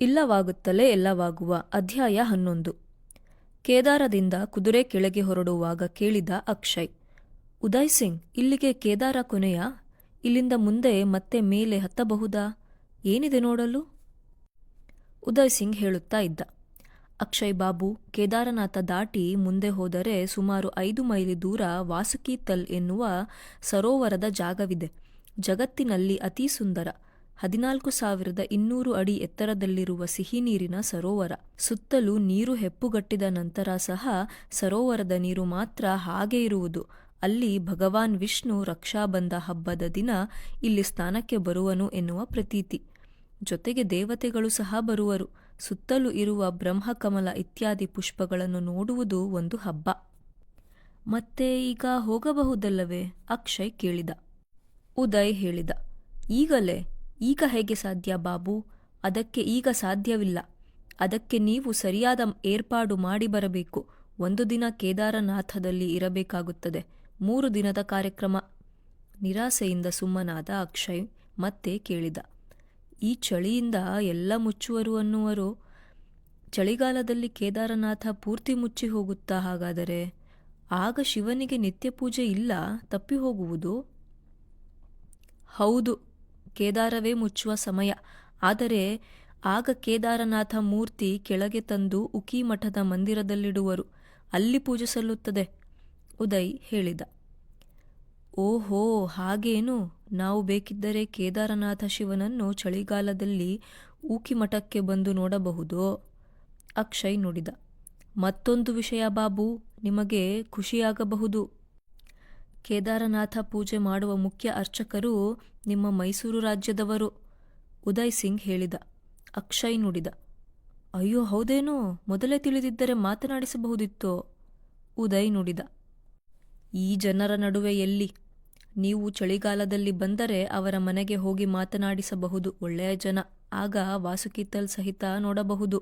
ಇಲ್ಲವಾಗುತ್ತಲೇ ಎಲ್ಲವಾಗುವ ಅಧ್ಯಾಯ 11. ಕೇದಾರದಿಂದ ಕುದುರೆ ಕೆಳಗೆ ಹೊರಡುವಾಗ ಕೇಳಿದ ಅಕ್ಷಯ್, ಉದಯ್ ಸಿಂಗ್, ಇಲ್ಲಿಗೆ ಕೇದಾರ ಕೊನೆಯಾ? ಇಲ್ಲಿಂದ ಮುಂದೆ ಮತ್ತೆ ಮೇಲೆ ಹತ್ತಬಹುದಾ? ಏನಿದೆ ನೋಡಲು? ಉದಯ್ ಸಿಂಗ್ ಹೇಳುತ್ತಾ ಇದ್ದ. ಅಕ್ಷಯ್ ಬಾಬು, ಕೇದಾರನಾಥ ದಾಟಿ ಮುಂದೆ ಹೋದರೆ ಸುಮಾರು 5 ಮೈಲಿ ದೂರ ವಾಸುಕಿ ತಲ್ ಎನ್ನುವ ಸರೋವರದ ಜಾಗವಿದೆ. ಜಗತ್ತಿನಲ್ಲಿ ಅತೀ ಸುಂದರ 14,200 ಅಡಿ ಎತ್ತರದಲ್ಲಿರುವ ಸಿಹಿನೀರಿನ ಸರೋವರ. ಸುತ್ತಲೂ ನೀರು ಹೆಪ್ಪುಗಟ್ಟಿದ ನಂತರ ಸಹ ಸರೋವರದ ನೀರು ಮಾತ್ರ ಹಾಗೆ ಇರುವುದು. ಅಲ್ಲಿ ಭಗವಾನ್ ವಿಷ್ಣು ರಕ್ಷಾಬಂಧ ಹಬ್ಬದ ದಿನ ಇಲ್ಲಿ ಸ್ನಾನಕ್ಕೆ ಬರುವನು ಎನ್ನುವ ಪ್ರತೀತಿ. ಜೊತೆಗೆ ದೇವತೆಗಳು ಸಹ ಬರುವರು. ಸುತ್ತಲೂ ಇರುವ ಬ್ರಹ್ಮಕಮಲ ಇತ್ಯಾದಿ ಪುಷ್ಪಗಳನ್ನು ನೋಡುವುದು ಒಂದು ಹಬ್ಬ. ಮತ್ತೆ ಈಗ ಹೋಗಬಹುದಲ್ಲವೇ? ಅಕ್ಷಯ್ ಕೇಳಿದ. ಉದಯ್ ಹೇಳಿದ, ಈಗಲೇ? ಈಗ ಹೇಗೆ ಸಾಧ್ಯ ಬಾಬು? ಅದಕ್ಕೆ ಈಗ ಸಾಧ್ಯವಿಲ್ಲ. ಅದಕ್ಕೆ ನೀವು ಸರಿಯಾದ ಏರ್ಪಾಡು ಮಾಡಿ ಬರಬೇಕು. 1 ದಿನ ಕೇದಾರನಾಥದಲ್ಲಿ ಇರಬೇಕಾಗುತ್ತದೆ. 3 ದಿನದ ಕಾರ್ಯಕ್ರಮ. ನಿರಾಸೆಯಿಂದ ಸುಮ್ಮನಾದ ಅಕ್ಷಯ್ ಮತ್ತೆ ಕೇಳಿದ, ಈ ಚಳಿಯಿಂದ ಎಲ್ಲ ಮುಚ್ಚುವರು ಅನ್ನುವರು. ಚಳಿಗಾಲದಲ್ಲಿ ಕೇದಾರನಾಥ ಪೂರ್ತಿ ಮುಚ್ಚಿ ಹೋಗುತ್ತಾ ಹಾಗಾದರೆ? ಆಗ ಶಿವನಿಗೆ ನಿತ್ಯ ಪೂಜೆ ಇಲ್ಲ, ತಪ್ಪಿ ಹೋಗುವುದು? ಹೌದು, ಕೇದಾರವೇ ಮುಚ್ಚುವ ಸಮಯ. ಆದರೆ ಆಗ ಕೇದಾರನಾಥ ಮೂರ್ತಿ ಕೆಳಗೆ ತಂದು ಉಕೀಮಠದ ಮಂದಿರದಲ್ಲಿಡುವರು. ಅಲ್ಲಿ ಪೂಜೆ ಸಲ್ಲುತ್ತದೆ, ಉದಯ್ ಹೇಳಿದ. ಓಹೋ, ಹಾಗೇನು? ನಾವು ಬೇಕಿದ್ದರೆ ಕೇದಾರನಾಥ ಶಿವನನ್ನು ಚಳಿಗಾಲದಲ್ಲಿ ಊಕಿಮಠಕ್ಕೆ ಬಂದು ನೋಡಬಹುದೋ? ಅಕ್ಷಯ್ ನುಡಿದ. ಮತ್ತೊಂದು ವಿಷಯ ಬಾಬು, ನಿಮಗೆ ಖುಷಿಯಾಗಬಹುದು. ಕೇದಾರನಾಥ ಪೂಜೆ ಮಾಡುವ ಮುಖ್ಯ ಅರ್ಚಕರು ನಿಮ್ಮ ಮೈಸೂರು ರಾಜ್ಯದವರು, ಉದಯ್ ಸಿಂಗ್ ಹೇಳಿದ. ಅಕ್ಷಯ್ ನುಡಿದ. ಅಯ್ಯೋ, ಹೌದೇನೋ? ಮೊದಲೇ ತಿಳಿದಿದ್ದರೆ ಮಾತನಾಡಿಸಬಹುದಿತ್ತೋ? ಉದಯ್ ನುಡಿದ. ಈ ಜನರ ನಡುವೆ ಎಲ್ಲಿ? ನೀವು ಚಳಿಗಾಲದಲ್ಲಿ ಬಂದರೆ ಅವರ ಮನೆಗೆ ಹೋಗಿ ಮಾತನಾಡಿಸಬಹುದು. ಒಳ್ಳೆಯ ಜನ. ಆಗ ವಾಸುಕಿತಲ್ ಸಹಿತ ನೋಡಬಹುದು.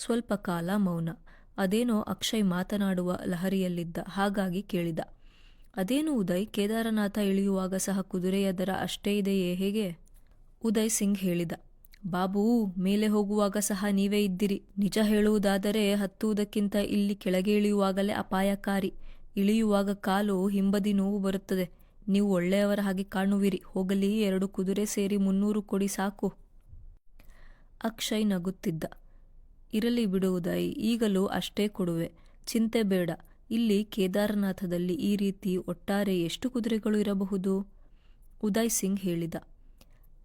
ಸ್ವಲ್ಪ ಕಾಲ ಮೌನ. ಅದೇನೋ ಅಕ್ಷಯ್ ಮಾತನಾಡುವ ಲಹರಿಯಲ್ಲಿದ್ದ, ಹಾಗಾಗಿ ಕೇಳಿದ. ಅದೇನು ಉದಯ್, ಕೇದಾರನಾಥ ಇಳಿಯುವಾಗ ಸಹ ಕುದುರೆಯ ದರ ಅಷ್ಟೇ ಇದೆಯೇ, ಹೇಗೆ? ಉದಯ್ ಸಿಂಗ್ ಹೇಳಿದ. ಬಾಬೂ, ಮೇಲೆ ಹೋಗುವಾಗ ಸಹ ನೀವೇ ಇದ್ದಿರಿ. ನಿಜ ಹೇಳುವುದಾದರೆ ಹತ್ತುವುದಕ್ಕಿಂತ ಇಲ್ಲಿ ಕೆಳಗೆ ಇಳಿಯುವಾಗಲೇ ಅಪಾಯಕಾರಿ. ಇಳಿಯುವಾಗ ಕಾಲು ಹಿಂಬದಿ ನೋವು ಬರುತ್ತದೆ. ನೀವು ಒಳ್ಳೆಯವರ ಹಾಗೆ ಕಾಣುವಿರಿ. ಹೋಗಲಿ, 2 ಕುದುರೆ ಸೇರಿ 300 ಕೊಡಿ ಸಾಕು. ಅಕ್ಷಯ್ ನಗುತ್ತಿದ್ದ. ಇರಲಿ ಬಿಡು ಉದಯ್, ಈಗಲೂ ಅಷ್ಟೇ ಕೊಡುವೆ. ಚಿಂತೆ ಬೇಡ. ಇಲ್ಲಿ ಕೇದಾರನಾಥದಲ್ಲಿ ಈ ರೀತಿ ಒಟ್ಟಾರೆ ಎಷ್ಟು ಕುದುರೆಗಳು ಇರಬಹುದು? ಉದಯ್ ಸಿಂಗ್ ಹೇಳಿದ.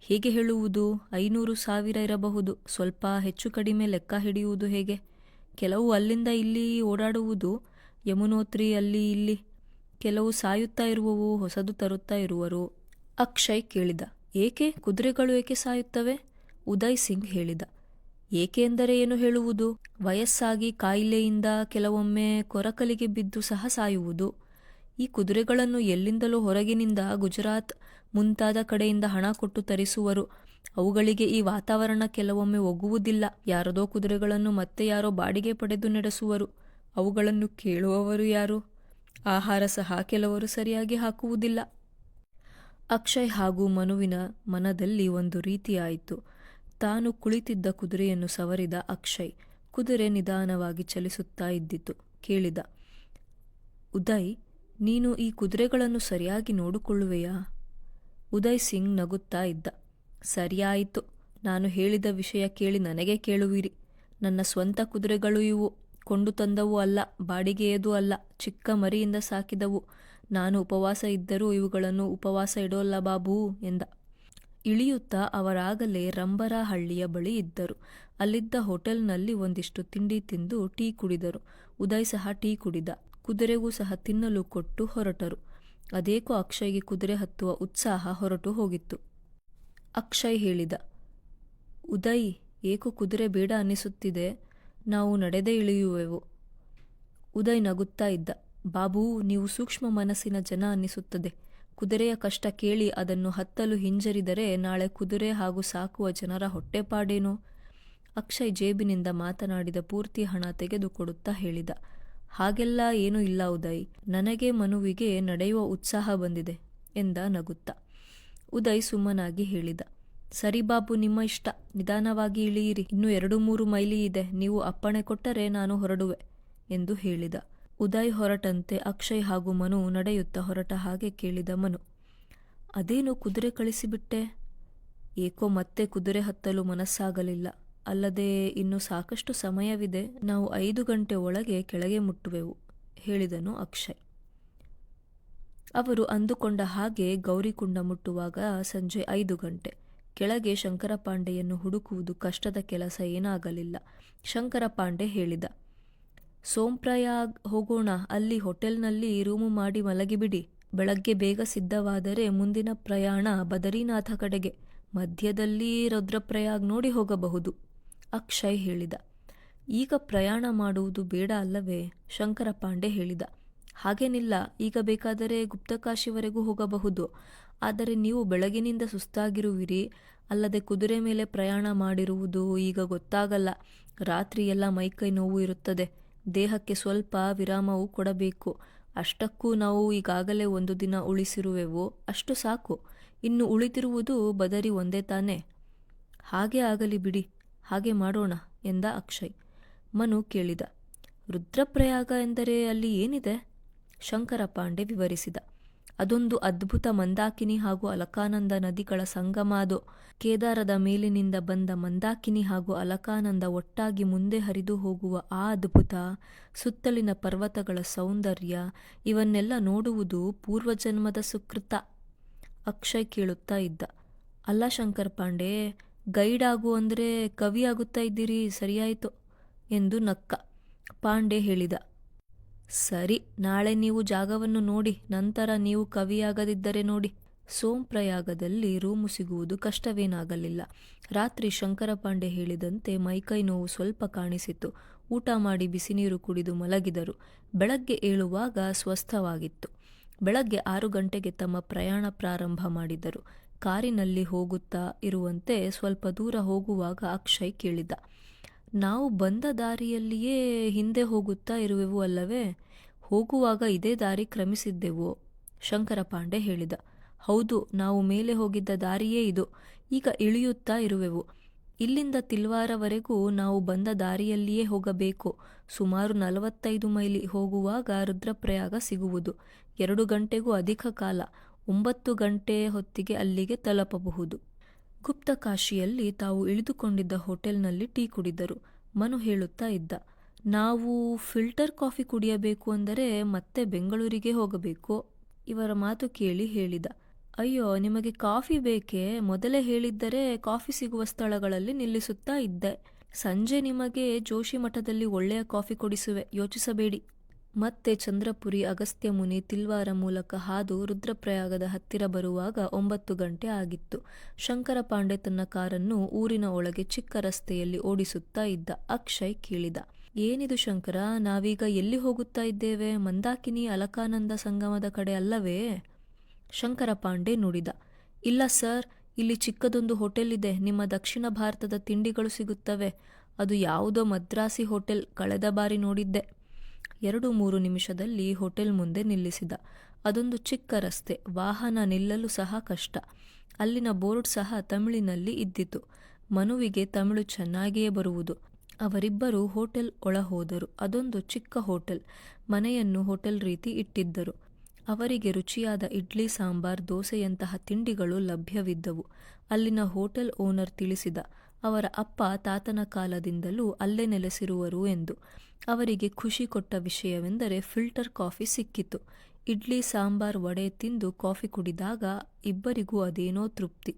ಹೇಗೆ ಹೇಳುವುದು? 500,000 ಇರಬಹುದು. ಸ್ವಲ್ಪ ಹೆಚ್ಚು ಕಡಿಮೆ ಲೆಕ್ಕ ಹಿಡಿಯುವುದು ಹೇಗೆ? ಕೆಲವು ಅಲ್ಲಿಂದ ಇಲ್ಲಿ ಓಡಾಡುವುದು, ಯಮುನೋತ್ರಿ ಅಲ್ಲಿ ಇಲ್ಲಿ. ಕೆಲವು ಸಾಯುತ್ತಾ ಇರುವವು, ಹೊಸದು ತರುತ್ತಾ ಇರುವರು. ಅಕ್ಷಯ್ ಕೇಳಿದ. ಏಕೆ? ಕುದುರೆಗಳು ಏಕೆ ಸಾಯುತ್ತವೆ? ಉದಯ್ ಸಿಂಗ್ ಹೇಳಿದ. ಏಕೆ ಎಂದರೆ ಏನು ಹೇಳುವುದು? ವಯಸ್ಸಾಗಿ ಕಾಯಿಲೆಯಿಂದ, ಕೆಲವೊಮ್ಮೆ ಕೊರಕಲಿಗೆ ಬಿದ್ದು ಸಹ ಸಾಯುವುದು. ಈ ಕುದುರೆಗಳನ್ನು ಎಲ್ಲಿಂದಲೂ ಹೊರಗಿನಿಂದ, ಗುಜರಾತ್ ಮುಂತಾದ ಕಡೆಯಿಂದ ಹಣ ಕೊಟ್ಟು ತರಿಸುವರು. ಅವುಗಳಿಗೆ ಈ ವಾತಾವರಣ ಕೆಲವೊಮ್ಮೆ ಒಗ್ಗುವುದಿಲ್ಲ. ಯಾರದೋ ಕುದುರೆಗಳನ್ನು ಮತ್ತೆ ಯಾರೋ ಬಾಡಿಗೆ ಪಡೆದು ನಡೆಸುವರು. ಅವುಗಳನ್ನು ಕೇಳುವವರು ಯಾರು? ಆಹಾರ ಸಹ ಕೆಲವರು ಸರಿಯಾಗಿ ಹಾಕುವುದಿಲ್ಲ. ಅಕ್ಷಯ್ ಹಾಗೂ ಮನುವಿನ ಮನದಲ್ಲಿ ಒಂದು ರೀತಿಯಾಯಿತು. ತಾನು ಕುಳಿತಿದ್ದ ಕುದುರೆಯನ್ನು ಸವರಿದ ಅಕ್ಷಯ್. ಕುದುರೆ ನಿಧಾನವಾಗಿ ಚಲಿಸುತ್ತಾ ಇದ್ದಿತು. ಕೇಳಿದ. ಉದಯ್, ನೀನು ಈ ಕುದುರೆಗಳನ್ನು ಸರಿಯಾಗಿ ನೋಡಿಕೊಳ್ಳುವೆಯಾ? ಉದಯ್ ಸಿಂಗ್ ನಗುತ್ತಾ ಇದ್ದ. ಸರಿಯಾಯಿತು. ನಾನು ಹೇಳಿದ ವಿಷಯ ಕೇಳಿ ನನಗೆ ಕೇಳುವಿರಿ. ನನ್ನ ಸ್ವಂತ ಕುದುರೆಗಳು ಇವು. ಕೊಂಡು ತಂದವೂ ಅಲ್ಲ, ಬಾಡಿಗೆಯದೂ ಅಲ್ಲ. ಚಿಕ್ಕ ಮರಿಯಿಂದ ಸಾಕಿದವು. ನಾನು ಉಪವಾಸ ಇದ್ದರೂ ಇವುಗಳನ್ನು ಉಪವಾಸ ಇಡೋಲ್ಲ ಬಾಬೂ ಎಂದ. ಇಳಿಯುತ್ತಾ ಅವರಾಗಲೇ ರಂಬರಹಳ್ಳಿಯ ಬಳಿ ಇದ್ದರು. ಅಲ್ಲಿದ್ದ ಹೋಟೆಲ್ನಲ್ಲಿ ಒಂದಿಷ್ಟು ತಿಂಡಿ ತಿಂದು ಟೀ ಕುಡಿದರು. ಉದಯ್ ಸಹ ಟೀ ಕುಡಿದ. ಕುದುರೆಗೂ ಸಹ ತಿನ್ನಲು ಕೊಟ್ಟು ಹೊರಟರು. ಅದೇಕೋ ಅಕ್ಷಯ್ಗೆ ಕುದುರೆ ಹತ್ತುವ ಉತ್ಸಾಹ ಹೊರಟು ಹೋಗಿತ್ತು. ಅಕ್ಷಯ್ ಹೇಳಿದ. ಉದಯ್, ಏಕೋ ಕುದುರೆ ಬೇಡ ಅನ್ನಿಸುತ್ತಿದೆ. ನಾವು ನಡೆದೇ ಇಳಿಯುವೆವು. ಉದಯ್ ನಗುತ್ತಾ ಇದ್ದ. ಬಾಬೂ, ನೀವು ಸೂಕ್ಷ್ಮ ಮನಸ್ಸಿನ ಜನ ಅನ್ನಿಸುತ್ತದೆ. ಕುದುರೆಯ ಕಷ್ಟ ಕೇಳಿ ಅದನ್ನು ಹತ್ತಲು ಹಿಂಜರಿದರೆ ನಾಳೆ ಕುದುರೆ ಹಾಗೂ ಸಾಕುವ ಜನರ ಹೊಟ್ಟೆಪಾಡೇನು? ಅಕ್ಷಯ್ ಜೇಬಿನಿಂದ ಮಾತನಾಡಿದ ಪೂರ್ತಿ ಹಣ ತೆಗೆದುಕೊಡುತ್ತಾ ಹೇಳಿದ. ಹಾಗೆಲ್ಲ ಏನೂ ಇಲ್ಲ ಉದಯ್. ನನಗೆ ಮನುವಿಗೆ ನಡೆಯುವ ಉತ್ಸಾಹ ಬಂದಿದೆ ಎಂದ ನಗುತ್ತಾ. ಉದಯ್ ಸುಮ್ಮನಾಗಿ ಹೇಳಿದ. ಸರಿ ಬಾಬು, ನಿಮ್ಮ ಇಷ್ಟ. ನಿಧಾನವಾಗಿ ಇಳಿಯಿರಿ. ಇನ್ನು 2-3 ಮೈಲಿ ಇದೆ. ನೀವು ಅಪ್ಪಣೆ ಕೊಟ್ಟರೆ ನಾನು ಹೊರಡುವೆ ಎಂದು ಹೇಳಿದ. ಉದಯ್ ಹೊರಟಂತೆ ಅಕ್ಷಯ್ ಹಾಗೂ ಮನು ನಡೆಯುತ್ತಾ ಹೊರಟ ಹಾಗೆ ಕೇಳಿದ ಮನು, ಅದೇನು ಕುದುರೆ ಕಳಿಸಿಬಿಟ್ಟೆ? ಏಕೋ ಮತ್ತೆ ಕುದುರೆ ಹತ್ತಲು ಮನಸ್ಸಾಗಲಿಲ್ಲ. ಅಲ್ಲದೆ ಇನ್ನು ಸಾಕಷ್ಟು ಸಮಯವಿದೆ. ನಾವು 5 ಗಂಟೆ ಒಳಗೆ ಕೆಳಗೆ ಮುಟ್ಟುವೆವು ಹೇಳಿದನು ಅಕ್ಷಯ್. ಅವರು ಅಂದುಕೊಂಡ ಹಾಗೆ ಗೌರಿಕುಂಡ ಮುಟ್ಟುವಾಗ ಸಂಜೆ 5 ಗಂಟೆ. ಕೆಳಗೆ ಶಂಕರಪಾಂಡೆಯನ್ನು ಹುಡುಕುವುದು ಕಷ್ಟದ ಕೆಲಸ ಏನಾಗಲಿಲ್ಲ. ಶಂಕರಪಾಂಡೆ ಹೇಳಿದ, ಸೋಂಪ್ರಯಾಗ್ ಹೋಗೋಣ. ಅಲ್ಲಿ ಹೋಟೆಲ್ನಲ್ಲಿ ರೂಮು ಮಾಡಿ ಮಲಗಿಬಿಡಿ. ಬೆಳಗ್ಗೆ ಬೇಗ ಸಿದ್ಧವಾದರೆ ಮುಂದಿನ ಪ್ರಯಾಣ ಬದರಿನಾಥ ಕಡೆಗೆ. ಮಧ್ಯದಲ್ಲಿ ರುದ್ರಪ್ರಯಾಗ್ ನೋಡಿ ಹೋಗಬಹುದು ಅಕ್ಷಯ್ ಹೇಳಿದ. ಈಗ ಪ್ರಯಾಣ ಮಾಡುವುದು ಬೇಡ ಅಲ್ಲವೇ? ಶಂಕರಪಾಂಡೆ ಹೇಳಿದ. ಹಾಗೇನಿಲ್ಲ, ಈಗ ಬೇಕಾದರೆ ಗುಪ್ತಕಾಶಿವರೆಗೂ ಹೋಗಬಹುದು. ಆದರೆ ನೀವು ಬೆಳಗಿನಿಂದ ಸುಸ್ತಾಗಿರುವಿರಿ. ಅಲ್ಲದೆ ಕುದುರೆ ಮೇಲೆ ಪ್ರಯಾಣ ಮಾಡಿರುವುದು ಈಗ ಗೊತ್ತಾಗಲ್ಲ. ರಾತ್ರಿಯೆಲ್ಲ ಮೈಕೈ ನೋವು ಇರುತ್ತದೆ. ದೇಹಕ್ಕೆ ಸ್ವಲ್ಪ ವಿರಾಮವೂ ಕೊಡಬೇಕು. ಅಷ್ಟಕ್ಕೂ ನಾವು ಈಗಾಗಲೇ 1 ದಿನ ಉಳಿಸಿರುವೆವು. ಅಷ್ಟು ಸಾಕು. ಇನ್ನು ಉಳಿದಿರುವುದು ಬದರಿ ಒಂದೇ ತಾನೇ. ಹಾಗೆ ಆಗಲಿ ಬಿಡಿ, ಹಾಗೆ ಮಾಡೋಣ ಎಂದ ಅಕ್ಷಯ್. ಮನು ಕೇಳಿದ, ರುದ್ರಪ್ರಯಾಗ ಎಂದರೆ ಅಲ್ಲಿ ಏನಿದೆ? ಶಂಕರಪಾಂಡೆ ವಿವರಿಸಿದ. ಅದೊಂದು ಅದ್ಭುತ ಮಂದಾಕಿನಿ ಹಾಗೂ ಅಲಕಾನಂದ ನದಿಗಳ ಸಂಗಮ. ಅದು ಕೇದಾರದ ಮೇಲಿನಿಂದ ಬಂದ ಮಂದಾಕಿನಿ ಹಾಗೂ ಅಲಕಾನಂದ ಒಟ್ಟಾಗಿ ಮುಂದೆ ಹರಿದು ಹೋಗುವ ಆ ಅದ್ಭುತ, ಸುತ್ತಲಿನ ಪರ್ವತಗಳ ಸೌಂದರ್ಯ, ಇವನ್ನೆಲ್ಲ ನೋಡುವುದು ಪೂರ್ವಜನ್ಮದ ಸುಕೃತ. ಅಕ್ಷಯ್ ಕೇಳುತ್ತಾ ಇದ್ದ. ಅಲ್ಲ ಶಂಕರಪಾಂಡೆ, ಗೈಡ್ ಆಗು ಅಂದರೆ ಕವಿ ಆಗುತ್ತಾ ಇದ್ದೀರಿ, ಸರಿಯಾಯಿತು ಎಂದು ನಕ್ಕ. ಪಾಂಡೆ ಹೇಳಿದ, ಸರಿ, ನಾಳೆ ನೀವು ಜಾಗವನ್ನು ನೋಡಿ, ನಂತರ ನೀವು ಕವಿಯಾಗದಿದ್ದರೆ ನೋಡಿ. ಸೋಂಪ್ರಯಾಗದಲ್ಲಿ ರೂಮು ಸಿಗುವುದು ಕಷ್ಟವೇನಾಗಲಿಲ್ಲ. ರಾತ್ರಿ ಶಂಕರಪಾಂಡೆ ಹೇಳಿದಂತೆ ಮೈಕೈ ನೋವು ಸ್ವಲ್ಪ ಕಾಣಿಸಿತು. ಊಟ ಮಾಡಿ ಬಿಸಿನೀರು ಕುಡಿದು ಮಲಗಿದರು. ಬೆಳಗ್ಗೆ ಏಳುವಾಗ ಸ್ವಸ್ಥವಾಗಿತ್ತು. ಬೆಳಗ್ಗೆ 6 ಗಂಟೆಗೆ ತಮ್ಮ ಪ್ರಯಾಣ ಪ್ರಾರಂಭ ಮಾಡಿದರು. ಕಾರಿನಲ್ಲಿ ಹೋಗುತ್ತಾ ಇರುವಂತೆ ಸ್ವಲ್ಪ ದೂರ ಹೋಗುವಾಗ ಅಕ್ಷಯ್ ಕೇಳಿದ, ನಾವು ಬಂದ ದಾರಿಯಲ್ಲಿಯೇ ಹಿಂದೆ ಹೋಗುತ್ತಾ ಇರುವೆವು ಅಲ್ಲವೇ? ಹೋಗುವಾಗ ಇದೇ ದಾರಿ ಕ್ರಮಿಸಿದ್ದೆವು ಶಂಕರಪಾಂಡೆ ಹೇಳಿದ. ಹೌದು, ನಾವು ಮೇಲೆ ಹೋಗಿದ್ದ ದಾರಿಯೇ ಇದು. ಈಗ ಇಳಿಯುತ್ತಾ ಇರುವೆವು. ಇಲ್ಲಿಂದ ತಿಲ್ವಾರವರೆಗೂ ನಾವು ಬಂದ ದಾರಿಯಲ್ಲಿಯೇ ಹೋಗಬೇಕು. ಸುಮಾರು 45 ಮೈಲಿ ಹೋಗುವಾಗ ರುದ್ರಪ್ರಯಾಗ ಸಿಗುವುದು. 2 ಗಂಟೆಗೂ ಅಧಿಕ ಕಾಲ, 9 ಗಂಟೆ ಹೊತ್ತಿಗೆ ಅಲ್ಲಿಗೆ ತಲುಪಬಹುದು. ಗುಪ್ತಕಾಶಿಯಲ್ಲಿ ತಾವು ಇಳಿದುಕೊಂಡಿದ್ದ ಹೋಟೆಲ್ನಲ್ಲಿ ಟೀ ಕುಡಿದರು. ಮನು ಹೇಳುತ್ತಾ ಇದ್ದ, ನಾವು ಫಿಲ್ಟರ್ ಕಾಫಿ ಕುಡಿಯಬೇಕು ಅಂದರೆ ಮತ್ತೆ ಬೆಂಗಳೂರಿಗೆ ಹೋಗಬೇಕು. ಇವರ ಮಾತು ಕೇಳಿ ಹೇಳಿದ, ಅಯ್ಯೋ, ನಿಮಗೆ ಕಾಫಿ ಬೇಕೇ? ಮೊದಲೇ ಹೇಳಿದ್ದರೆ ಕಾಫಿ ಸಿಗುವ ಸ್ಥಳಗಳಲ್ಲಿ ನಿಲ್ಲಿಸುತ್ತಾ ಇದ್ದೆ. ಸಂಜೆ ನಿಮಗೆ ಜೋಶಿ ಮಠದಲ್ಲಿ ಒಳ್ಳೆಯ ಕಾಫಿ ಕೊಡಿಸುವೆ, ಯೋಚಿಸಬೇಡಿ. ಮತ್ತೆ ಚಂದ್ರಪುರಿ, ಅಗಸ್ತ್ಯ ಮುನಿ, ತಿಲ್ವಾರ ಮೂಲಕ ಹಾದು ರುದ್ರಪ್ರಯಾಗದ ಹತ್ತಿರ ಬರುವಾಗ 9 ಗಂಟೆ ಆಗಿತ್ತು. ಶಂಕರಪಾಂಡೆ ತನ್ನ ಕಾರನ್ನು ಊರಿನ ಒಳಗೆ ಚಿಕ್ಕ ರಸ್ತೆಯಲ್ಲಿ ಓಡಿಸುತ್ತಾ ಇದ್ದ. ಅಕ್ಷಯ್ ಕೇಳಿದ, ಏನಿದು ಶಂಕರ, ನಾವೀಗ ಎಲ್ಲಿ ಹೋಗುತ್ತಾ ಇದ್ದೇವೆ? ಮಂದಾಕಿನಿ ಅಲಕಾನಂದ ಸಂಗಮದ ಕಡೆ ಅಲ್ಲವೇ? ಶಂಕರಪಾಂಡೆ ನುಡಿದ. ಇಲ್ಲ ಸರ್, ಇಲ್ಲಿ ಚಿಕ್ಕದೊಂದು ಹೋಟೆಲ್ ಇದೆ. ನಿಮ್ಮ ದಕ್ಷಿಣ ಭಾರತದ ತಿಂಡಿಗಳು ಸಿಗುತ್ತವೆ. ಅದು ಯಾವುದೋ ಮದ್ರಾಸಿ ಹೋಟೆಲ್. ಕಳೆದ ಬಾರಿ ನೋಡಿದ್ದೆ. 2-3 ನಿಮಿಷದಲ್ಲಿ ಹೋಟೆಲ್ ಮುಂದೆ ನಿಲ್ಲಿಸಿದ. ಅದೊಂದು ಚಿಕ್ಕ ರಸ್ತೆ. ವಾಹನ ನಿಲ್ಲಲು ಸಹ ಕಷ್ಟ. ಅಲ್ಲಿನ ಬೋರ್ಡ್ ಸಹ ತಮಿಳಿನಲ್ಲಿ ಇದ್ದಿತು. ಮನುವಿಗೆ ತಮಿಳು ಚೆನ್ನಾಗಿಯೇ ಬರುವುದು. ಅವರಿಬ್ಬರು ಹೋಟೆಲ್ ಒಳ ಹೋದರು. ಅದೊಂದು ಚಿಕ್ಕ ಹೋಟೆಲ್. ಮನೆಯನ್ನು ಹೋಟೆಲ್ ರೀತಿ ಇಟ್ಟಿದ್ದರು. ಅವರಿಗೆ ರುಚಿಯಾದ ಇಡ್ಲಿ, ಸಾಂಬಾರ್, ದೋಸೆಯಂತಹ ತಿಂಡಿಗಳು ಲಭ್ಯವಿದ್ದವು. ಅಲ್ಲಿನ ಹೋಟೆಲ್ ಓನರ್ ತಿಳಿಸಿದ, ಅವರ ಅಪ್ಪ ತಾತನ ಕಾಲದಿಂದಲೂ ಅಲ್ಲೇ ನೆಲೆಸಿರುವರು ಎಂದು. ಅವರಿಗೆ ಖುಷಿ ಕೊಟ್ಟ ವಿಷಯವೆಂದರೆ ಫಿಲ್ಟರ್ ಕಾಫಿ ಸಿಕ್ಕಿತು. ಇಡ್ಲಿ, ಸಾಂಬಾರ್, ವಡೆ ತಿಂದು ಕಾಫಿ ಕುಡಿದಾಗ ಇಬ್ಬರಿಗೂ ಅದೇನೋ ತೃಪ್ತಿ.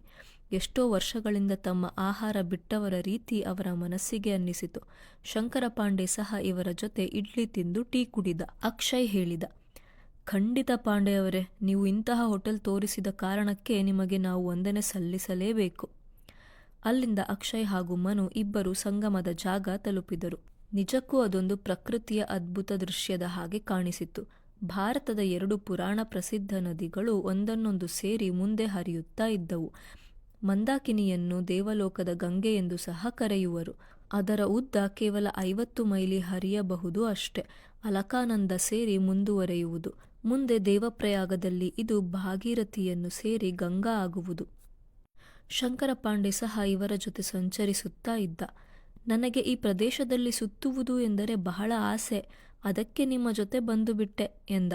ಎಷ್ಟೋ ವರ್ಷಗಳಿಂದ ತಮ್ಮ ಆಹಾರ ಬಿಟ್ಟವರ ರೀತಿ ಅವರ ಮನಸ್ಸಿಗೆ ಅನ್ನಿಸಿತು. ಶಂಕರಪಾಂಡೆ ಸಹ ಇವರ ಜೊತೆ ಇಡ್ಲಿ ತಿಂದು ಟೀ ಕುಡಿದ. ಅಕ್ಷಯ್ ಹೇಳಿದ, ಖಂಡಿತ ಪಾಂಡೆಯವರೇ, ನೀವು ಇಂತಹ ಹೋಟೆಲ್ ತೋರಿಸಿದ ಕಾರಣಕ್ಕೆ ನಿಮಗೆ ನಾವು ವಂದನೆ ಸಲ್ಲಿಸಲೇಬೇಕು. ಅಲ್ಲಿಂದ ಅಕ್ಷಯ್ ಹಾಗೂ ಮನು ಇಬ್ಬರು ಸಂಗಮದ ಜಾಗ ತಲುಪಿದರು. ನಿಜಕ್ಕೂ ಅದೊಂದು ಪ್ರಕೃತಿಯ ಅದ್ಭುತ ದೃಶ್ಯದ ಹಾಗೆ ಕಾಣಿಸಿತು. ಭಾರತದ 2 ಪುರಾಣ ಪ್ರಸಿದ್ಧ ನದಿಗಳು ಒಂದನ್ನೊಂದು ಸೇರಿ ಮುಂದೆ ಹರಿಯುತ್ತಾ ಇದ್ದವು. ಮಂದಾಕಿನಿಯನ್ನು ದೇವಲೋಕದ ಗಂಗೆ ಎಂದು ಸಹ ಕರೆಯುವರು. ಅದರ ಉದ್ದ ಕೇವಲ 50 ಮೈಲಿ ಹರಿಯಬಹುದು ಅಷ್ಟೆ. ಅಲಕಾನಂದ ಸೇರಿ ಮುಂದುವರೆಯುವುದು. ಮುಂದೆ ದೇವಪ್ರಯಾಗದಲ್ಲಿ ಇದು ಭಾಗೀರಥಿಯನ್ನು ಸೇರಿ ಗಂಗಾ ಆಗುವುದು. ಶಂಕರ ಪಾಂಡೆ ಸಹ ಇವರ ಜೊತೆ ಸಂಚರಿಸುತ್ತಾ ಇದ್ದ. ನನಗೆ ಈ ಪ್ರದೇಶದಲ್ಲಿ ಸುತ್ತುವುದು ಎಂದರೆ ಬಹಳ ಆಸೆ, ಅದಕ್ಕೆ ನಿಮ್ಮ ಜೊತೆ ಬಂದುಬಿಟ್ಟೆ ಎಂದ.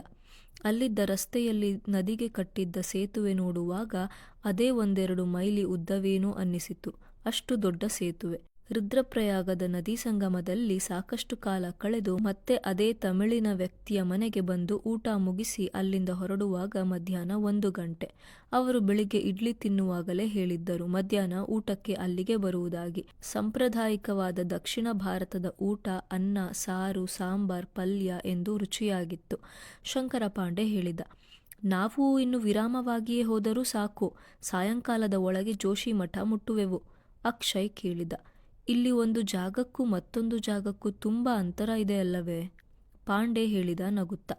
ಅಲ್ಲಿದ್ದ ರಸ್ತೆಯಲ್ಲಿ ನದಿಗೆ ಕಟ್ಟಿದ್ದ ಸೇತುವೆ ನೋಡುವಾಗ ಅದೇ 1-2 ಮೈಲಿ ಉದ್ದವೇನೋ ಅನ್ನಿಸಿತು. ಅಷ್ಟು ದೊಡ್ಡ ಸೇತುವೆ. ರುದ್ರಪ್ರಯಾಗದ ನದಿ ಸಂಗಮದಲ್ಲಿ ಸಾಕಷ್ಟು ಕಾಲ ಕಳೆದು ಮತ್ತೆ ಅದೇ ತಮಿಳಿನ ವ್ಯಕ್ತಿಯ ಮನೆಗೆ ಬಂದು ಊಟ ಮುಗಿಸಿ ಅಲ್ಲಿಂದ ಹೊರಡುವಾಗ ಮಧ್ಯಾಹ್ನ 1 ಗಂಟೆ. ಅವರು ಬೆಳಿಗ್ಗೆ ಇಡ್ಲಿ ತಿನ್ನುವಾಗಲೇ ಹೇಳಿದ್ದರು ಮಧ್ಯಾಹ್ನ ಊಟಕ್ಕೆ ಅಲ್ಲಿಗೆ ಬರುವುದಾಗಿ. ಸಾಂಪ್ರದಾಯಿಕವಾದ ದಕ್ಷಿಣ ಭಾರತದ ಊಟ, ಅನ್ನ, ಸಾರು, ಸಾಂಬಾರ್, ಪಲ್ಯ ಎಂದು ರುಚಿಯಾಗಿತ್ತು. ಶಂಕರ ಪಾಂಡೆ ಹೇಳಿದ, ನಾವು ಇನ್ನು ವಿರಾಮವಾಗಿಯೇ ಹೋದರೂ ಸಾಕು, ಸಾಯಂಕಾಲದ ಒಳಗೆ ಜೋಶಿಮಠ ಮುಟ್ಟುವೆವು. ಅಕ್ಷಯ್ ಕೇಳಿದ, ಇಲ್ಲಿ ಒಂದು ಜಾಗಕ್ಕೂ ಮತ್ತೊಂದು ಜಾಗಕ್ಕೂ ತುಂಬ ಅಂತರ ಇದೆ ಅಲ್ಲವೇ? ಪಾಂಡೆ ಹೇಳಿದ ನಗುತ್ತಾ.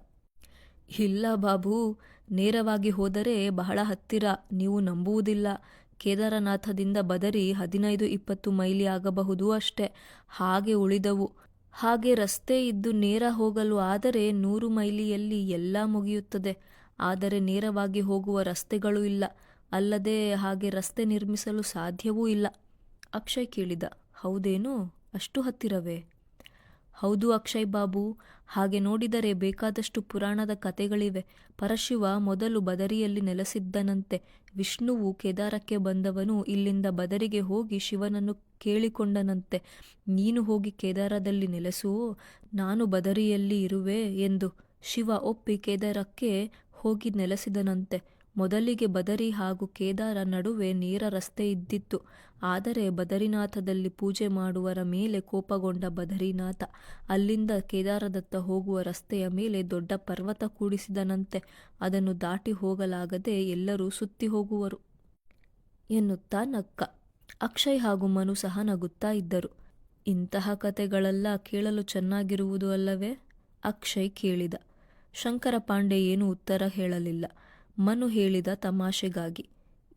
ಇಲ್ಲ ಬಾಬು, ನೇರವಾಗಿ ಹೋದರೆ ಬಹಳ ಹತ್ತಿರ, ನೀವು ನಂಬುವುದಿಲ್ಲ. ಕೇದಾರನಾಥದಿಂದ ಬದರಿ 15-20 ಮೈಲಿ ಆಗಬಹುದು ಅಷ್ಟೆ. ಹಾಗೆ ಉಳಿದವು. ಹಾಗೆ ರಸ್ತೆ ಇದ್ದು ನೇರ ಹೋಗಲು ಆದರೆ 100 ಮೈಲಿಯಲ್ಲಿ ಎಲ್ಲ ಮುಗಿಯುತ್ತದೆ. ಆದರೆ ನೇರವಾಗಿ ಹೋಗುವ ರಸ್ತೆಗಳು ಇಲ್ಲ. ಅಲ್ಲದೆ ಹಾಗೆ ರಸ್ತೆ ನಿರ್ಮಿಸಲು ಸಾಧ್ಯವೂ ಇಲ್ಲ. ಅಕ್ಷಯ್ ಕೇಳಿದ, ಹೌದೇನೋ? ಅಷ್ಟು ಹತ್ತಿರವೇ? ಹೌದು ಅಕ್ಷಯ್ ಬಾಬು. ಹಾಗೆ ನೋಡಿದರೆ ಬೇಕಾದಷ್ಟು ಪುರಾಣದ ಕತೆಗಳಿವೆ. ಪರಶಿವ ಮೊದಲು ಬದರಿಯಲ್ಲಿ ನೆಲೆಸಿದ್ದನಂತೆ. ವಿಷ್ಣುವು ಕೇದಾರಕ್ಕೆ ಬಂದವನು ಇಲ್ಲಿಂದ ಬದರಿಗೆ ಹೋಗಿ ಶಿವನನ್ನು ಕೇಳಿಕೊಂಡನಂತೆ, ನೀನು ಹೋಗಿ ಕೇದಾರದಲ್ಲಿ ನೆಲೆಸು, ನಾನು ಬದರಿಯಲ್ಲಿ ಇರುವೆ ಎಂದು. ಶಿವ ಒಪ್ಪಿ ಕೇದಾರಕ್ಕೆ ಹೋಗಿ ನೆಲೆಸಿದನಂತೆ. ಮೊದಲಿಗೆ ಬದರಿ ಹಾಗೂ ಕೇದಾರ ನಡುವೆ ನೇರ ರಸ್ತೆ ಇದ್ದಿತ್ತು. ಆದರೆ ಬದರಿನಾಥದಲ್ಲಿ ಪೂಜೆ ಮಾಡುವರ ಮೇಲೆ ಕೋಪಗೊಂಡ ಬದರಿನಾಥ ಅಲ್ಲಿಂದ ಕೇದಾರದತ್ತ ಹೋಗುವ ರಸ್ತೆಯ ಮೇಲೆ ದೊಡ್ಡ ಪರ್ವತ ಕೂಡಿಸಿದನಂತೆ. ಅದನ್ನು ದಾಟಿ ಹೋಗಲಾಗದೆ ಎಲ್ಲರೂ ಸುತ್ತಿ ಹೋಗುವರು ಎನ್ನುತ್ತಾ ನಕ್ಕ. ಅಕ್ಷಯ್ ಹಾಗೂ ಮನು ಸಹ ನಗುತ್ತಾ ಇದ್ದರು. ಇಂತಹ ಕತೆಗಳೆಲ್ಲ ಕೇಳಲು ಚೆನ್ನಾಗಿರುವುದು ಅಲ್ಲವೇ? ಅಕ್ಷಯ್ ಕೇಳಿದ. ಶಂಕರ ಪಾಂಡೆ ಏನೂ ಉತ್ತರ ಹೇಳಲಿಲ್ಲ. ಮನು ಹೇಳಿದ ತಮಾಷೆಗಾಗಿ,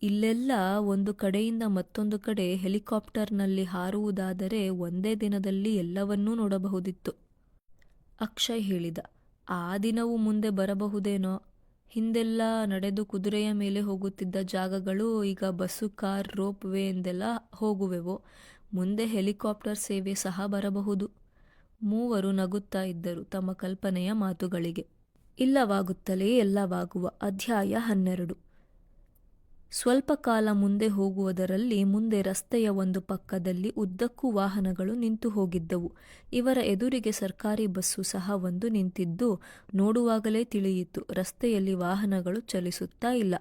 ಇಲ್ಲೆಲ್ಲ ಒಂದು ಕಡೆಯಿಂದ ಮತ್ತೊಂದು ಕಡೆ ಹೆಲಿಕಾಪ್ಟರ್ನಲ್ಲಿ ಹಾರುವುದಾದರೆ ಒಂದೇ ದಿನದಲ್ಲಿ ಎಲ್ಲವನ್ನೂ ನೋಡಬಹುದಿತ್ತು. ಅಕ್ಷಯ್ ಹೇಳಿದ, ಆ ದಿನವೂ ಮುಂದೆ ಬರಬಹುದೇನೋ. ಹಿಂದೆಲ್ಲ ನಡೆದು ಕುದುರೆಯ ಮೇಲೆ ಹೋಗುತ್ತಿದ್ದ ಜಾಗಗಳು ಈಗ ಬಸ್ಸು, ಕಾರ್, ರೋಪ್ ವೇ ಎಂದೆಲ್ಲ ಹೋಗುವೆವು. ಮುಂದೆ ಹೆಲಿಕಾಪ್ಟರ್ ಸೇವೆ ಸಹ ಬರಬಹುದು. ಮೂವರು ನಗುತ್ತಾ ಇದ್ದರು ತಮ್ಮ ಕಲ್ಪನೆಯ ಮಾತುಗಳಿಗೆ. ಇಲ್ಲವಾಗುತ್ತಲೇ ಎಲ್ಲವಾಗುವ. ಅಧ್ಯಾಯ 12. ಸ್ವಲ್ಪ ಕಾಲ ಮುಂದೆ ಹೋಗುವುದರಲ್ಲಿ ಮುಂದೆ ರಸ್ತೆಯ ಒಂದು ಪಕ್ಕದಲ್ಲಿ ಉದ್ದಕ್ಕೂ ವಾಹನಗಳು ನಿಂತು ಹೋಗಿದ್ದವು. ಇವರ ಎದುರಿಗೆ ಸರ್ಕಾರಿ ಬಸ್ಸು ಸಹ ಒಂದು ನಿಂತಿದ್ದು ನೋಡುವಾಗಲೇ ತಿಳಿಯಿತು ರಸ್ತೆಯಲ್ಲಿ ವಾಹನಗಳು ಚಲಿಸುತ್ತಾ ಇಲ್ಲ.